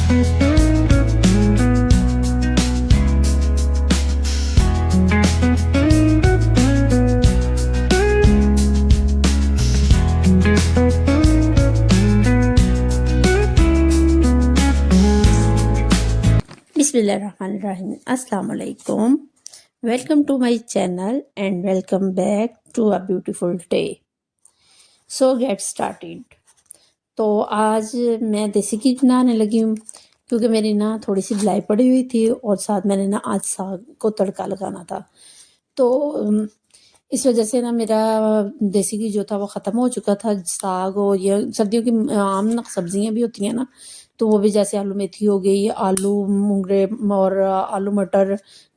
Bismillahirrahmanirrahim. Assalamu alaikum. Welcome to my channel and welcome back to a beautiful day. So get started. تو آج میں دیسی گھی بنانے لگی ہوں کیونکہ میری نا تھوڑی سی بلائی پڑی ہوئی تھی اور ساتھ میں نے نا آج ساگ کو تڑکا لگانا تھا، تو اس وجہ سے نا میرا دیسی گھی جو تھا وہ ختم ہو چکا تھا۔ ساگ اور یہ سردیوں کی عام نا سبزیاں بھی ہوتی ہیں نا، تو وہ بھی جیسے آلو میتھی ہو گئی، آلو مونگرے اور آلو مٹر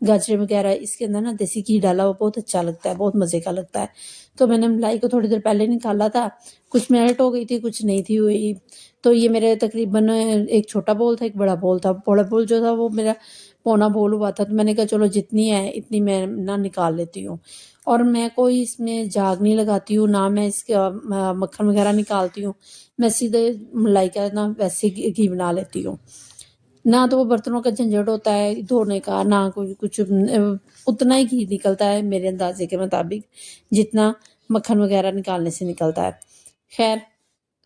گاجر وغیرہ، اس کے اندر نا دیسی گھی ڈالا ہوا بہت اچھا لگتا ہے، بہت مزے کا لگتا ہے۔ تو میں نے ملائی کو تھوڑی دیر پہلے نکالا تھا، کچھ میلٹ ہو گئی تھی کچھ نہیں تھی ہوئی، تو یہ میرے تقریباً ایک چھوٹا بول تھا ایک بڑا بول تھا، بڑا بول جو تھا وہ میرا پونا بول ہوا تھا، تو میں نے کہا چلو جتنی ہے اتنی میں نہ نکال لیتی ہوں، اور میں کوئی اس میں جاگ نہیں لگاتی ہوں، نہ میں اس کا مکھن وغیرہ نکالتی ہوں، میں سیدھے ملائی کا نا ویسے گھی بنا لیتی ہوں، نہ تو وہ برتنوں کا جھنجھٹ ہوتا ہے دھونے کا، نہ کوئی کچھ، اتنا ہی گھی نکلتا ہے میرے اندازے کے مطابق جتنا مکھن وغیرہ نکالنے سے نکلتا ہے۔ خیر،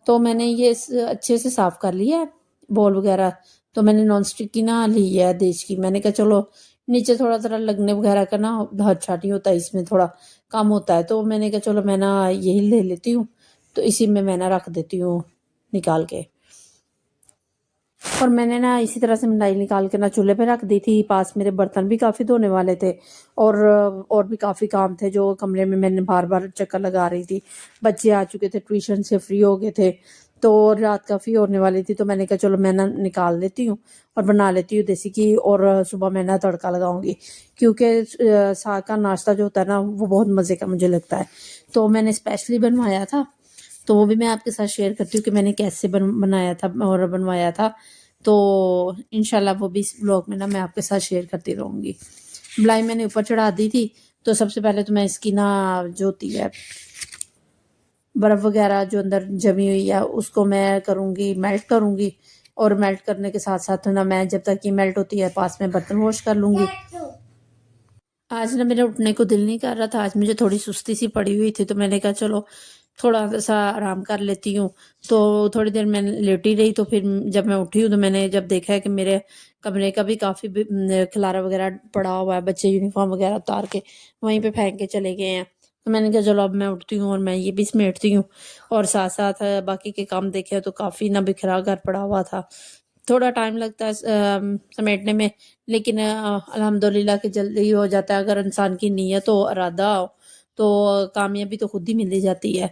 تو میں نے یہ اچھے سے صاف کر لیا ہے بول وغیرہ، تو میں نے نان اسٹک کی نہ لی ہے دیش کی، میں نے کہا چلو نیچے تھوڑا ذرا لگنے وغیرہ کا نا ہاتھ چھاٹی ہوتا ہے، اس میں تھوڑا کم ہوتا ہے، تو میں نے کہا چلو میں نا یہی لے لیتی ہوں، تو اسی میں نا رکھ دیتی ہوں نکال کے، اور میں نے نا اسی طرح سے ملائی نکال کے نا چولہے پہ رکھ دی تھی، پاس میرے برتن بھی کافی دھونے والے تھے، اور بھی کافی کام تھے جو کمرے میں نے بار بار چکر لگا رہی تھی، بچے آ چکے تھے ٹیوشن سے فری ہو گئے تھے، تو رات کافی ہونے والی تھی، تو میں نے کہا چلو میں نا نکال لیتی ہوں اور بنا لیتی ہوں دیسی گھی، اور صبح میں نا تڑکا لگاؤں گی، کیونکہ ساگ کا ناشتہ جو ہوتا ہے نا وہ بہت مزے کا مجھے لگتا ہے، تو میں نے اسپیشلی بنوایا تھا، تو وہ بھی میں آپ کے ساتھ شیئر کرتی ہوں کہ میں نے کیسے بنایا تھا اور بنوایا تھا، تو انشاءاللہ وہ بھی اس بلاگ میں نا میں آپ کے ساتھ شیئر کرتی رہوں گی۔ بلائی میں نے اوپر چڑھا دی تھی، تو سب سے پہلے تو میں اس کی نا جو ہوتی ہے برف وغیرہ جو اندر جمی ہوئی ہے اس کو میں کروں گی میلٹ کروں گی، اور میلٹ کرنے کے ساتھ ساتھ نا میں جب تک یہ میلٹ ہوتی ہے پاس میں برتن واش کر لوں گی۔ آج نا میرا اٹھنے کو دل نہیں کر رہا تھا، آج مجھے تھوڑی سستی سی پڑی ہوئی تھی، تو میں نے کہا چلو تھوڑا سا آرام کر لیتی ہوں، تو تھوڑی دیر میں لیٹی رہی، تو پھر جب میں اٹھی ہوں تو میں نے جب دیکھا ہے کہ میرے کمرے کا بھی کافی کھلارا وغیرہ پڑا ہوا ہے، بچے یونیفارم وغیرہ اتار کے وہیں پہ پھینک کے چلے گئے ہیں، تو میں نے کہا چلو اب میں اٹھتی ہوں اور میں یہ بھی سمیٹتی ہوں، اور ساتھ ساتھ باقی کے کام دیکھے تو کافی نہ بکھرا گھر پڑا ہوا تھا، تھوڑا ٹائم لگتا ہے سمیٹنے میں، لیکن الحمدللہ کہ جلدی ہو جاتا ہے، اگر انسان کی نیت ہو ارادہ ہو تو کامیابی تو خود ہی مل جاتی ہے،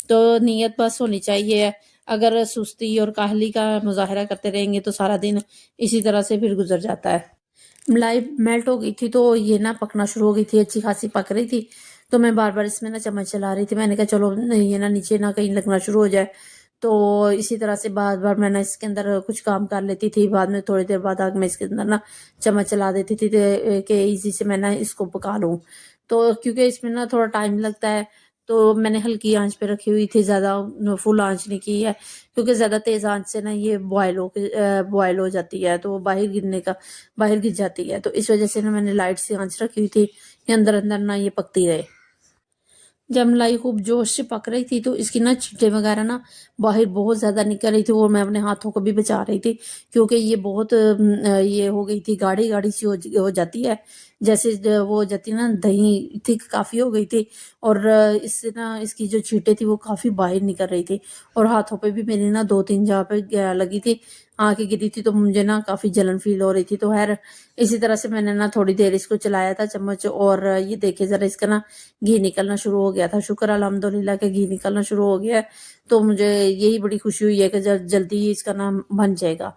تو نیت بس ہونی چاہیے، اگر سستی اور کاہلی کا مظاہرہ کرتے رہیں گے تو سارا دن اسی طرح سے پھر گزر جاتا ہے۔ ملائی میلٹ ہو گئی تھی تو یہ نا پکنا شروع ہو گئی تھی، اچھی خاصی پک رہی تھی، تو میں بار بار اس میں نا چمچ چلا رہی تھی، میں نے کہا چلو یہ نا نیچے نہ کہیں لگنا شروع ہو جائے، تو اسی طرح سے بار بار میں نا اس کے اندر کچھ کام کر لیتی تھی، بعد میں تھوڑی دیر بعد میں اس کے اندر نا چمچ چلا دیتی تھی کہ ایزی سے میں نا اس کو پکا لوں، تو کیونکہ اس میں نا تھوڑا ٹائم لگتا ہے، تو میں نے ہلکی آنچ پہ رکھی ہوئی تھی، زیادہ فل آنچ نہیں کی ہے، کیونکہ زیادہ تیز آنچ سے نا یہ بوائل ہو جاتی ہے، تو وہ باہر گر جاتی ہے، تو اس وجہ سے نا میں نے لائٹ سی آنچ رکھی ہوئی تھی کہ اندر اندر نا یہ پکتی رہے۔ جب ملائی خوب جوش سے پک رہی تھی تو اس کی نا چھٹے وغیرہ نا باہر بہت زیادہ نکل رہی تھی، اور میں اپنے ہاتھوں کو بھی بچا رہی تھی، کیونکہ یہ بہت یہ ہو گئی تھی، گاڑی گاڑی سی ہو جاتی ہے، جیسے وہ ہو جاتی نا دہی تھک کافی ہو گئی تھی، اور اس سے نا اس کی جو چھیٹیں تھی وہ کافی باہر نکل رہی تھی، اور ہاتھوں پہ بھی میری نا 2-3 جگہ پہ لگی تھی، آ کے گری تھی، تو مجھے نا کافی جلن فیل ہو رہی تھی، تو خیر اسی طرح سے میں نے نا تھوڑی دیر اس کو چلایا تھا چمچ، اور یہ دیکھے ذرا اس کا نا گھی نکلنا شروع ہو گیا تھا، شکر الحمدللہ کہ گھی نکلنا شروع ہو گیا ہے، تو مجھے یہی بڑی خوشی ہوئی ہے کہ جلدی ہی اس کا نام بن جائے گا۔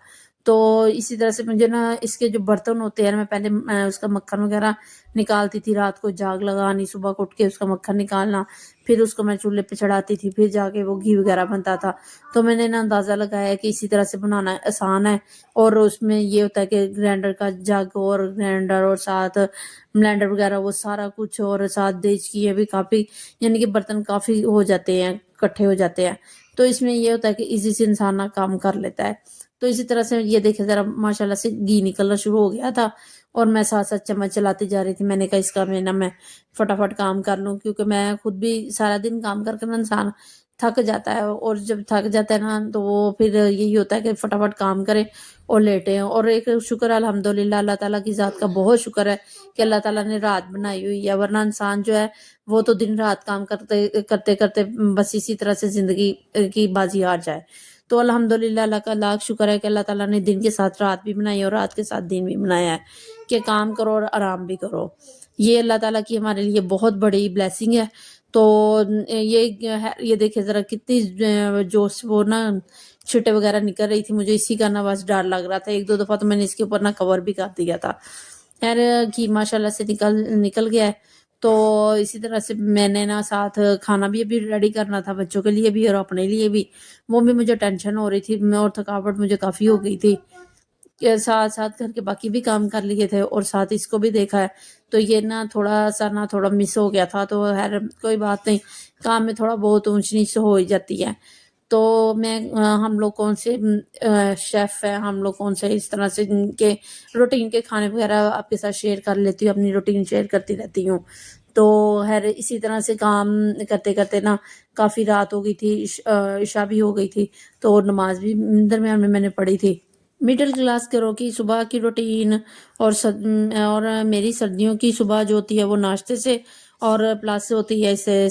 تو اسی طرح سے مجھے نا اس کے جو برتن ہوتے ہیں، میں پہلے اس کا مکھن وغیرہ نکالتی تھی، رات کو جاگ لگانی، صبح کو اٹھ کے اس کا مکھن نکالنا، پھر اس کو میں چولہے پہ چڑھاتی تھی، پھر جا کے وہ گھی وغیرہ بنتا تھا، تو میں نے نا اندازہ لگایا کہ اسی طرح سے بنانا آسان ہے، اور اس میں یہ ہوتا ہے کہ گرینڈر کا جگ اور گرینڈر اور ساتھ بلینڈر وغیرہ وہ سارا کچھ، اور ساتھ دیچ کی بھی کافی، یعنی کہ برتن کافی ہو جاتے ہیں، اکٹھے ہو جاتے ہیں، تو اس میں یہ ہوتا ہے کہ ایزی سے انسان نہ کام کر لیتا ہے. تو اسی طرح سے یہ دیکھے ذرا ماشاءاللہ سے گھی نکلنا شروع ہو گیا تھا اور میں ساتھ ساتھ چمچ چلاتی جا رہی تھی. میں نے کہا اس کا میں فٹافٹ کام کر لوں، کیونکہ میں خود بھی سارا دن کام کر کے نا انسان تھک جاتا ہے، اور جب تھک جاتا ہے نا تو وہ پھر یہی ہوتا ہے کہ فٹافٹ کام کریں اور لیٹیں. اور ایک شکر الحمدللہ اللہ تعالیٰ کی ذات کا بہت شکر ہے کہ اللہ تعالیٰ نے رات بنائی ہوئی ہے، ورنہ انسان جو ہے وہ تو دن رات کام کرتے کرتے کرتے بس اسی طرح سے زندگی کی بازی ہار جائے. تو الحمدللہ اللہ کا لاکھ شکر ہے کہ اللہ تعالیٰ نے دن کے ساتھ رات بھی بنائی اور رات کے ساتھ دن بھی بنایا ہے کہ کام کرو اور آرام بھی کرو. یہ اللہ تعالیٰ کی ہمارے لیے بہت بڑی بلیسنگ ہے. تو یہ دیکھیں ذرا کتنی جو وہ نا چھٹے وغیرہ نکل رہی تھی، مجھے اسی کا نا بس ڈر لگ رہا تھا. ایک دو دفعہ تو میں نے اس کے اوپر نا کور بھی کر دیا تھا. خیر گھی ماشاءاللہ سے نکل گیا ہے. تو اسی طرح سے میں نے نا ساتھ کھانا بھی ابھی ریڈی کرنا تھا، بچوں کے لیے بھی اور اپنے لیے بھی. وہ بھی مجھے ٹینشن ہو رہی تھی اور تھکاوٹ مجھے کافی ہو گئی تھی کہ ساتھ ساتھ گھر کے باقی بھی کام کر لیے تھے اور ساتھ اس کو بھی دیکھا ہے. تو یہ نا تھوڑا مس ہو گیا تھا. تو خیر کوئی بات نہیں، کام میں تھوڑا بہت اونچ نیچ ہو ہی جاتی ہے. تو میں ہم لوگ کون سے شیف ہیں، ہم لوگ کون سے اس طرح سے کے روٹین کے کھانے وغیرہ آپ کے ساتھ شیئر کر لیتی ہوں، اپنی روٹین شیئر کرتی رہتی ہوں. تو خیر اسی طرح سے کام کرتے کرتے نا کافی رات ہو گئی تھی، عشاء بھی ہو گئی تھی. تو نماز بھی درمیان میں نے پڑھی تھی. مڈل کلاس گھروں کی صبح کی روٹین اور میری سردیوں کی صبح جو ہوتی ہے وہ ناشتے سے اور پلس ہوتی ہے اس سے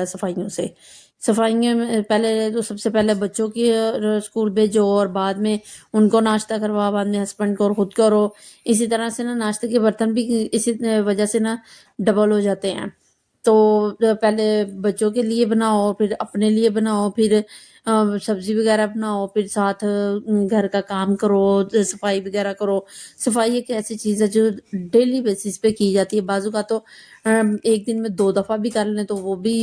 صفائیوں سے. صفائیوں میں پہلے تو سب سے پہلے بچوں کی اسکول بھیجو اور بعد میں ان کو ناشتہ کروا، بعد میں ہسبینڈ کو اور خود کرو. اسی طرح سے نا ناشتے کے برتن بھی اسی وجہ سے نا ڈبل ہو جاتے ہیں. تو پہلے بچوں کے لیے بناؤ، پھر اپنے لیے بناؤ، پھر سبزی وغیرہ بناؤ، پھر ساتھ گھر کا کام کرو، صفائی وغیرہ کرو. صفائی ایک ایسی چیز ہے جو ڈیلی بیسس پہ کی جاتی ہے. بعض اوقات تو ایک دن میں 2 دفعہ بھی کر لیں تو وہ بھی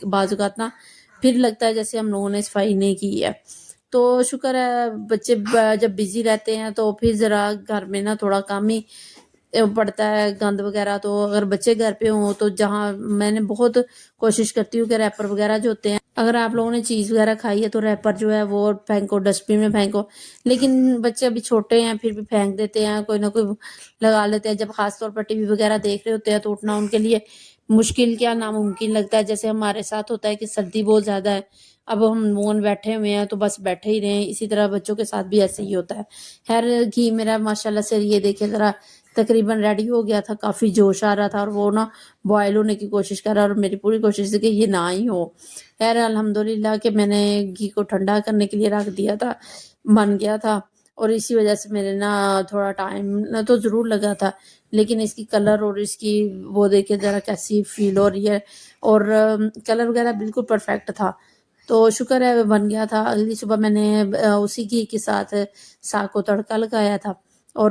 بعض اوقات نا پھر لگتا ہے جیسے ہم لوگوں نے صفائی نہیں کی ہے. تو شکر ہے بچے جب بزی رہتے ہیں تو پھر ذرا گھر میں نا تھوڑا کم ہی پڑتا ہے گند وغیرہ. تو اگر بچے گھر پہ ہوں تو جہاں میں نے بہت کوشش کرتی ہوں کہ ریپر وغیرہ جو ہوتے ہیں، اگر آپ لوگوں نے چیز وغیرہ کھائی ہے تو ریپر جو ہے وہ پھینکو، ڈسٹ بن میں پھینکو. لیکن بچے ابھی چھوٹے ہیں پھر بھی پھینک دیتے ہیں، کوئی نہ کوئی لگا لیتے ہیں. جب خاص طور پر ٹی وی وغیرہ دیکھ رہے ہوتے ہیں تو اٹھنا ان کے لیے مشکل کیا ناممکن لگتا ہے. جیسے ہمارے ساتھ ہوتا ہے کہ سردی بہت زیادہ ہے، اب ہم لوگ بیٹھے ہوئے ہیں تو بس بیٹھے ہی رہے. اسی طرح بچوں کے ساتھ بھی ایسے ہی ہوتا ہے. خیر گھی میرا ماشاءاللہ سے یہ دیکھے ذرا تقریباً ریڈی ہو گیا تھا، کافی جوش آ رہا تھا اور وہ نا بوائل ہونے کی کوشش کر رہا، اور میری پوری کوشش تھی کہ یہ نہ ہی ہو. خیر الحمدللہ کہ میں نے گھی کو ٹھنڈا کرنے کے لیے رکھ دیا تھا، بن گیا تھا. اور اسی وجہ سے میرے نا تھوڑا ٹائم تو ضرور لگا تھا، لیکن اس کی کلر اور اس کی وہ دیکھے ذرا کیسی فیل ہو رہی ہے، اور کلر وغیرہ بالکل پرفیکٹ تھا. تو شکر ہے بن گیا تھا. اگلی صبح میں نے اسی گھی کے ساتھ ساگ کو تڑکا لگایا تھا. اور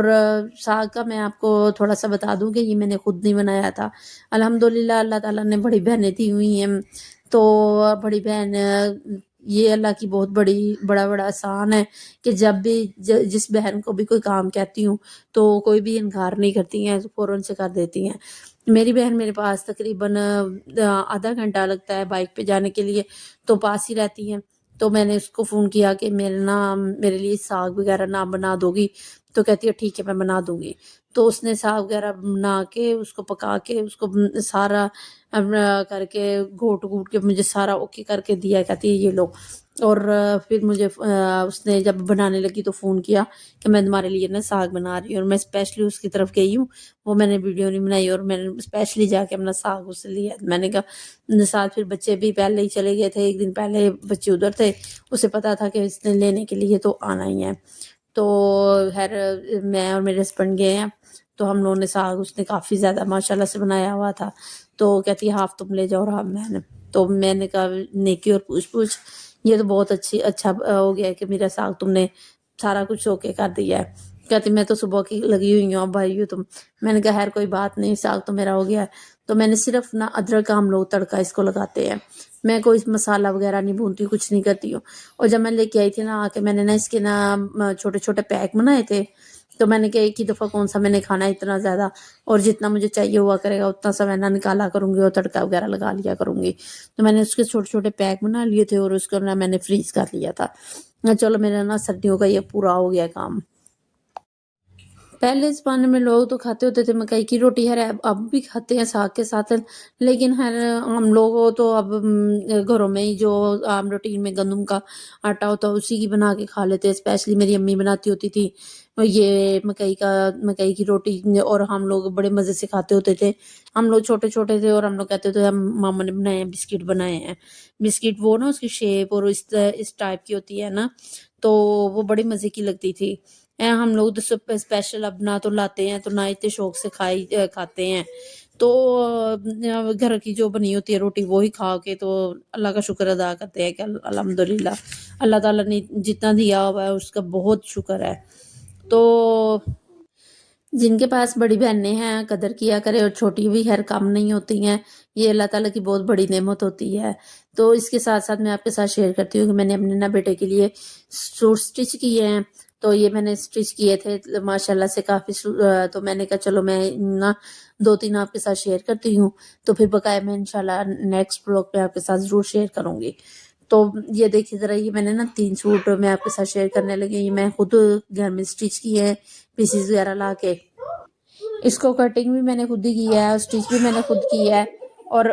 ساگ کا میں آپ کو تھوڑا سا بتا دوں کہ یہ میں نے خود نہیں بنایا تھا. الحمدللہ اللہ تعالیٰ نے بڑی بہنیں دی ہوئی ہیں. تو بڑی بہن یہ اللہ کی بہت بڑا احسان ہے کہ جب بھی جس بہن کو بھی کوئی کام کہتی ہوں تو کوئی بھی انکار نہیں کرتی ہیں، فوراً سے کر دیتی ہیں. میری بہن میرے پاس تقریباً آدھا گھنٹہ لگتا ہے بائک پہ جانے کے لیے، تو پاس ہی رہتی ہیں. تو میں نے اس کو فون کیا کہ میرے لیے ساگ وغیرہ نہ بنا دو گی؟ تو کہتی ہے ٹھیک ہے میں بنا دوں گی. تو اس نے ساگ وغیرہ بنا کے اس کو پکا کے اس کو سارا کر کے گھوٹ کے مجھے سارا اوکے کر کے دیا. کہتی ہے یہ لو. اور پھر مجھے اس نے جب بنانے لگی تو فون کیا کہ میں تمہارے لیے نا ساگ بنا رہی ہوں، اور میں اسپیشلی اس کی طرف گئی ہوں. وہ میں نے ویڈیو نہیں بنائی اور میں نے اسپیشلی جا کے اپنا ساگ اس سے لیا. میں نے کہا ساتھ پھر بچے بھی پہلے ہی چلے گئے تھے، ایک دن پہلے بچے ادھر تھے، اسے پتا تھا کہ اس نے لینے کے لیے تو آنا ہی ہے. تو خیر میں اور میرے ہسبینڈ گئے ہیں. تو ہم لوگوں نے ساگ اس نے کافی زیادہ ماشاءاللہ سے بنایا ہوا تھا. تو کہتی ہے ہاف تم لے جاؤ اور ہاف میں نے کہا نیکی اور پوچھ یہ تو بہت اچھا ہو گیا کہ میرا ساگ تم نے سارا کچھ اوکے کر دیا ہے. کہتی میں تو صبح کی لگی ہوئی ہوں، اب بھائی ہوں تم. میں نے کہا خیر کوئی بات نہیں، ساگ تو میرا ہو گیا ہے. تو میں نے صرف نا ادرک کا ہم لوگ تڑکا اس کو لگاتے ہیں، میں کوئی مسالہ وغیرہ نہیں بھونتی، کچھ نہیں کرتی ہوں. اور جب میں لے کے آئی تھی نا آ کے میں نے نا اس کے نا چھوٹے چھوٹے پیک بنائے تھے تو میں نے کہا ایک ہی دفعہ کون سا میں نے کھانا ہے اتنا زیادہ، اور جتنا مجھے چاہیے ہوا کرے گا اتنا سا میں نہ نکالا کروں گی اور تڑکا وغیرہ لگا لیا کروں گی۔ تو میں نے اس کے چھوٹے چھوٹے پیک بنا لیے تھے اور اس کو نا میں نے فریز کر لیا تھا۔ چلو میرا نا سردیوں کا یہ پورا ہو گیا کام۔ پہلے زمانے میں لوگ تو کھاتے ہوتے تھے مکئی کی روٹی، اب بھی کھاتے ہیں ساگ کے ساتھ، لیکن ہم لوگ تو اب گھروں میں ہی جو عام روٹین میں گندم کا آٹا ہوتا ہے اسی کی بنا کے کھا لیتے ہیں۔ اسپیشلی میری امی بناتی ہوتی تھی یہ مکئی کی روٹی، اور ہم لوگ بڑے مزے سے کھاتے ہوتے تھے۔ ہم لوگ چھوٹے چھوٹے تھے اور ہم لوگ کہتے تھے ہم ماما نے بنائے ہیں بسکٹ بنائے ہیں۔ بسکٹ وہ نا اس کی شیپ اور اس ٹائپ کی ہوتی ہے نا، تو وہ بڑی مزے کی لگتی تھی۔ ہم لوگ تو اسپیشل اب نہ تو لاتے ہیں تو نہ اتنے شوق سے کھاتے ہیں، تو گھر کی جو بنی ہوتی ہے روٹی وہی کھا کے تو اللہ کا شکر ادا کرتے ہیں کہ الحمدللہ اللہ تعالیٰ نے جتنا دیا ہوا ہے اس کا بہت شکر ہے۔ تو جن کے پاس بڑی بہنیں ہیں قدر کیا کرے، اور چھوٹی بھی خیر کم نہیں ہوتی ہیں، یہ اللہ تعالیٰ کی بہت بڑی نعمت ہوتی ہے۔ تو اس کے ساتھ ساتھ میں آپ کے ساتھ شیئر کرتی ہوں کہ میں نے اپنے نا بیٹے کے لیے سوٹ سٹچ کیے ہیں۔ تو یہ میں نے سٹچ کیے تھے ماشاءاللہ سے کافی، تو میں نے کہا چلو میں نا 2-3 آپ کے ساتھ شیئر کرتی ہوں، تو پھر بقایا میں انشاءاللہ نیکسٹ بلاگ پہ آپ کے ساتھ ضرور شیئر کروں گی۔ تو یہ دیکھیے ذرا، یہ میں نے نا 3 سوٹ میں آپ کے ساتھ شیئر کرنے لگی، یہ میں خود گھر میں سٹچ کیے ہیں پیسز وغیرہ لا کے۔ اس کو کٹنگ بھی میں نے خود ہی کیا ہے اور سٹچ بھی میں نے خود کیا ہے۔ اور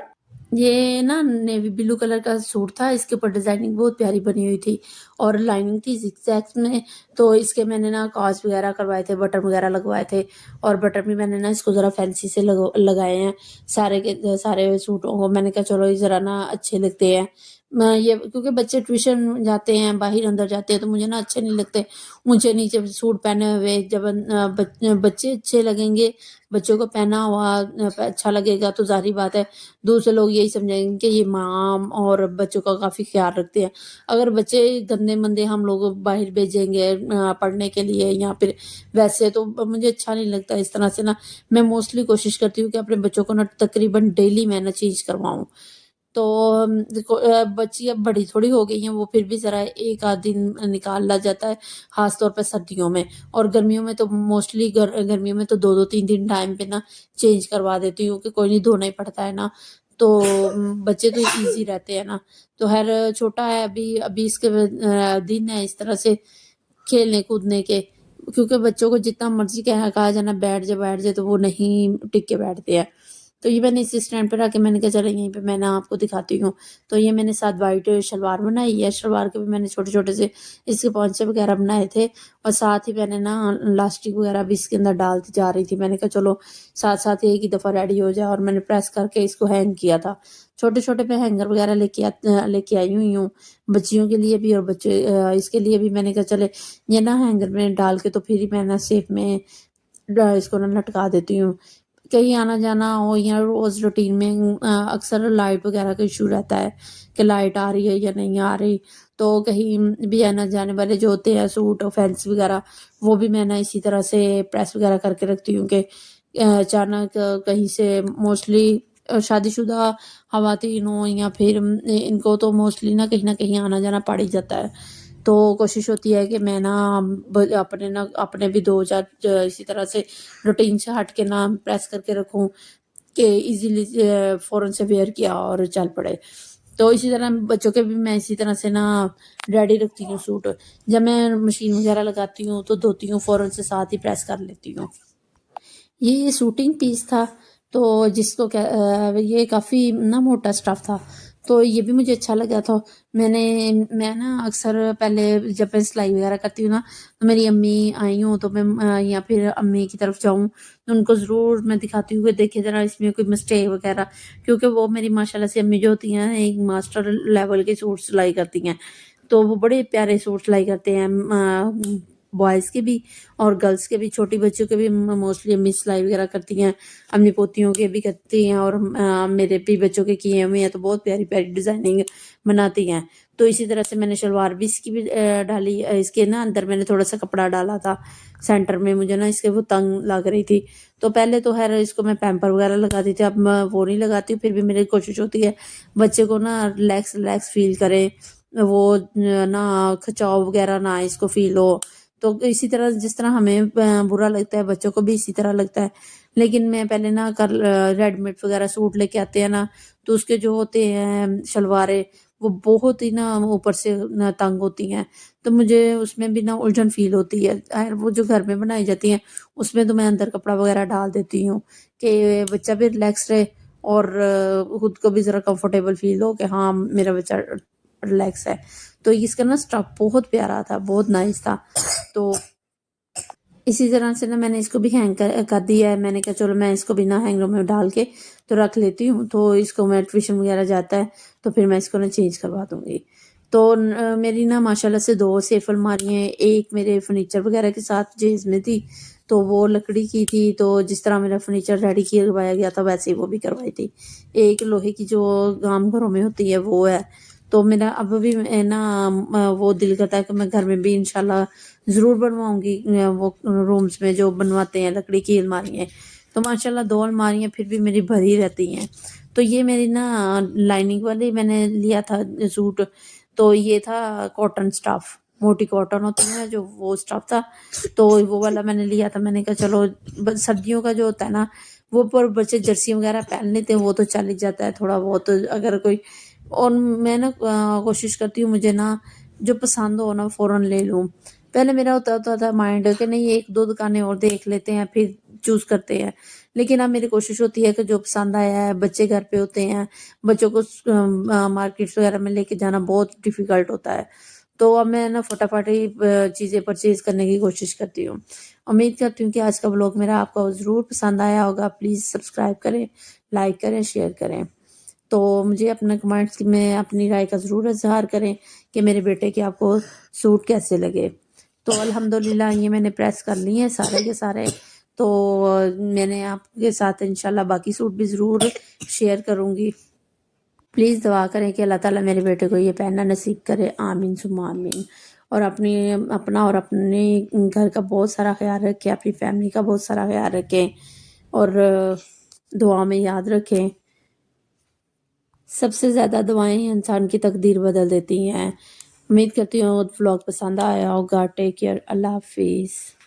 یہ نا نیوی بلو کلر کا سوٹ تھا، اس کے اوپر ڈیزائننگ بہت پیاری بنی ہوئی تھی اور لائننگ تھی زگ زیگز میں، تو اس کے میں نے نا کاز وغیرہ کروائے تھے، بٹن وغیرہ لگوائے تھے، اور بٹن بھی میں نے نا اس کو ذرا فینسی سے لگائے ہیں سارے سوٹوں کو۔ میں نے کہا چلو یہ ذرا نا اچھے لگتے ہیں، یہ کیونکہ بچے ٹیوشن جاتے ہیں باہر اندر جاتے ہیں تو مجھے نا اچھے نہیں لگتے اونچے نیچے سوٹ پہنے ہوئے۔ جب بچے اچھے لگیں گے، بچوں کو پہنا ہوا اچھا لگے گا تو ظاہری بات ہے دوسرے لوگ یہی سمجھیں گے کہ یہ ماں اور بچوں کا کافی خیال رکھتے ہیں۔ اگر بچے گندے مندے ہم لوگ باہر بھیجیں گے پڑھنے کے لیے یا پھر ویسے، تو مجھے اچھا نہیں لگتا اس طرح سے نا۔ میں موسٹلی کوشش کرتی ہوں کہ اپنے بچوں کو نا تقریباً ڈیلی میں نا چینج کرواؤں۔ تو بچی اب بڑی تھوڑی ہو گئی ہیں، وہ پھر بھی ذرا ایک آدھ دن نکالا جاتا ہے، خاص طور پہ سردیوں میں، اور گرمیوں میں تو موسٹلی گرمیوں میں تو 2-3 دن ٹائم پہ نا چینج کروا دیتی ہوں کہ کوئی نہیں دھونا ہی پڑتا ہے نا، تو بچے تو ایزی رہتے ہیں نا۔ تو چھوٹا ہے ابھی اس کے دن ہے اس طرح سے کھیلنے کودنے کے، کیونکہ بچوں کو جتنا مرضی کہا جانا بیٹھ جائے تو وہ نہیں ٹک کے بیٹھتے ہیں۔ تو یہ میں نے اس اسٹینڈ پہ رکھ کے میں نے کہا چلے یہیں پہ میں نے آپ کو دکھاتی ہوں۔ تو یہ میں نے ساتھ وائٹ شلوار بنائی ہے، شلوار کے بھی میں نے چھوٹے چھوٹے سے اس کے پونچے وغیرہ بنائے تھے، اور ساتھ ہی میں نے نا لاسٹک وغیرہ بھی اس کے اندر ڈالتی جا رہی تھی۔ میں نے کہا چلو ساتھ ساتھ ایک ہی دفعہ ریڈی ہو جائے، اور میں نے پریس کر کے اس کو ہینگ کیا تھا۔ چھوٹے چھوٹے میں ہینگر وغیرہ لے کے آئی ہوئی ہوں بچیوں کے لیے بھی، اور بچے اس کے لیے بھی۔ میں نے کہا چلے یہ نا ہینگر میں ڈال کے تو پھر ہی میں نا سیف میں اس کو نا لٹکا دیتی ہوں۔ کہیں آنا جانا ہو یا روز روٹین میں اکثر لائٹ وغیرہ کا ایشو رہتا ہے کہ لائٹ آ رہی ہے یا نہیں آ رہی، تو کہیں بھی آنا جانے والے جو ہوتے ہیں سوٹ اور فینسی وغیرہ وہ بھی میں نا اسی طرح سے پریس وغیرہ کر کے رکھتی ہوں کہ اچانک کہیں سے موسٹلی شادی شدہ خواتین ہوں یا پھر ان کو تو موسٹلی نہ کہیں آنا جانا پڑ ہی جاتا ہے، تو کوشش ہوتی ہے کہ میں نا اپنے بھی 2-4 اسی طرح سے روٹین سے ہٹ کے نا پریس کر کے رکھوں کہ ایزیلی فوراً سے ویئر کیا اور چل پڑے۔ تو اسی طرح بچوں کے بھی میں اسی طرح سے نا ریڈی رکھتی ہوں سوٹ، جب میں مشین وغیرہ لگاتی ہوں تو دھوتی ہوں فوراً سے ساتھ ہی پریس کر لیتی ہوں۔ یہ سوٹنگ پیس تھا، تو جس کو یہ کافی نا موٹا اسٹف تھا، تو یہ بھی مجھے اچھا لگا تھا۔ میں نا اکثر پہلے جب میں سلائی وغیرہ کرتی ہوں نا تو میری امی آئی ہوں تو میں یا پھر امی کی طرف جاؤں تو ان کو ضرور میں دکھاتی ہوں کہ دیکھیں ذرا اس میں کوئی مسٹیک وغیرہ، کیونکہ وہ میری ماشاءاللہ سے امی جو ہوتی ہیں ایک ماسٹر لیول کے سوٹ سلائی کرتی ہیں، تو وہ بڑے پیارے سوٹ سلائی کرتے ہیں، بوائز کے بھی اور گرلس کے بھی، چھوٹی بچوں کے بھی موسٹلی امی سلائی وغیرہ کرتی ہیں، اپنی پوتیوں کے بھی کرتی ہیں، اور میرے بھی بچوں کے کیے ہوئے ہیں، تو بہت پیاری پیاری ڈیزائننگ بناتی ہیں۔ تو اسی طرح سے میں نے شلوار بھی اس کی بھی ڈالی، اس کے نا اندر میں نے تھوڑا سا کپڑا ڈالا تھا سینٹر میں، مجھے نا اس کے وہ تنگ لگ رہی تھی، تو پہلے تو اس کو میں پیمپر وغیرہ لگاتی تھی، اب میں وہ نہیں لگاتی ہوں، پھر بھی میری کوشش ہوتی ہے بچے کو نا ریلیکس فیل کریں، وہ نہ کھچاؤ وغیرہ نہ اس کو فیل ہو، تو اسی طرح جس طرح ہمیں برا لگتا ہے بچوں کو بھی اسی طرح لگتا ہے. لیکن میں پہلے نا ریڈی میڈ وغیرہ سوٹ لے کے آتے ہیں نا، تو اس کے جو ہوتے ہیں شلواریں وہ بہت ہی نا اوپر سے نا تنگ ہوتی ہیں، تو مجھے اس میں بھی نا الجھن فیل ہوتی ہے. وہ جو گھر میں بنائی جاتی ہیں اس میں تو میں اندر کپڑا وغیرہ ڈال دیتی ہوں کہ بچہ بھی ریلیکس رہے اور خود کو بھی ذرا کمفرٹیبل فیل ہو کہ ہاں میرا بچہ ریلیکس ہے. تو اس کا نا اسٹاف بہت پیارا تھا، بہت نائس تھا. تو اسی طرح سے نا میں نے اس کو بھی ہینگ کر دیا ہے. میں نے کہا چلو میں اس کو بھی نا ہینگروں میں ڈال کے تو رکھ لیتی ہوں، تو اس کو میں ٹیوشن وغیرہ جاتا ہے تو پھر میں اس کو نا چینج کروا دوں گی. تو میری نا ماشاءاللہ سے 2 سیف الماری ہیں. ایک میرے فرنیچر وغیرہ کے ساتھ جیز میں تھی تو وہ لکڑی کی تھی، تو جس طرح میرا فرنیچر ریڈی کروایا گیا تھا ویسے ہی وہ بھی کروائی تھی. ایک لوہے کی جو عام گھروں میں ہوتی ہے وہ ہے. تو میرا اب بھی نا وہ دل کرتا ہے کہ میں گھر میں بھی انشاءاللہ ضرور بنواؤں گی وہ رومز میں جو بنواتے ہیں لکڑی کی الماریاں. تو ماشاءاللہ 2 الماریاں پھر بھی میری بھری رہتی ہیں. تو یہ میری نا لائننگ والی میں نے لیا تھا سوٹ، تو یہ تھا کاٹن سٹاف، موٹی کاٹن ہوتی ہے جو وہ سٹاف تھا، تو وہ والا میں نے لیا تھا. میں نے کہا چلو سردیوں کا جو ہوتا ہے نا وہ پر بچے جرسی وغیرہ پہن لیتے ہیں وہ تو چل ہی جاتا ہے تھوڑا بہت اگر کوئی. اور میں نا کوشش کرتی ہوں مجھے نا جو پسند ہو نا فوراً لے لوں. پہلے میرا ہوتا تھا مائنڈ کہ نہیں 1-2 دکانیں اور دیکھ لیتے ہیں پھر چوز کرتے ہیں، لیکن اب میری کوشش ہوتی ہے کہ جو پسند آیا ہے، بچے گھر پہ ہوتے ہیں، بچوں کو مارکیٹ وغیرہ میں لے کے جانا بہت ڈیفیکلٹ ہوتا ہے، تو اب میں نا فٹافٹ ہی چیزیں پرچیز کرنے کی کوشش کرتی ہوں. امید کرتی ہوں کہ آج کا بلاگ میرا آپ کو ضرور پسند آیا ہوگا. پلیز سبسکرائب کریں، لائک کریں، شیئر کریں. تو مجھے اپنے کمنٹس میں اپنی رائے کا ضرور اظہار کریں کہ میرے بیٹے کے آپ کو سوٹ کیسے لگے. تو الحمدللہ یہ میں نے پریس کر لی ہیں سارے کے سارے. تو میں نے آپ کے ساتھ انشاءاللہ باقی سوٹ بھی ضرور شیئر کروں گی. پلیز دعا کریں کہ اللہ تعالیٰ میرے بیٹے کو یہ پہننا نصیب کرے. آمین ثم آمین. اور اپنا اور اپنے گھر کا بہت سارا خیال رکھیں، اپنی فیملی کا بہت سارا خیال رکھیں اور دعا میں یاد رکھیں. سب سے زیادہ دعائیں انسان کی تقدیر بدل دیتی ہیں. امید کرتی ہوں ولاگ پسند آیا ہوگا. Take care. اللہ حافظ.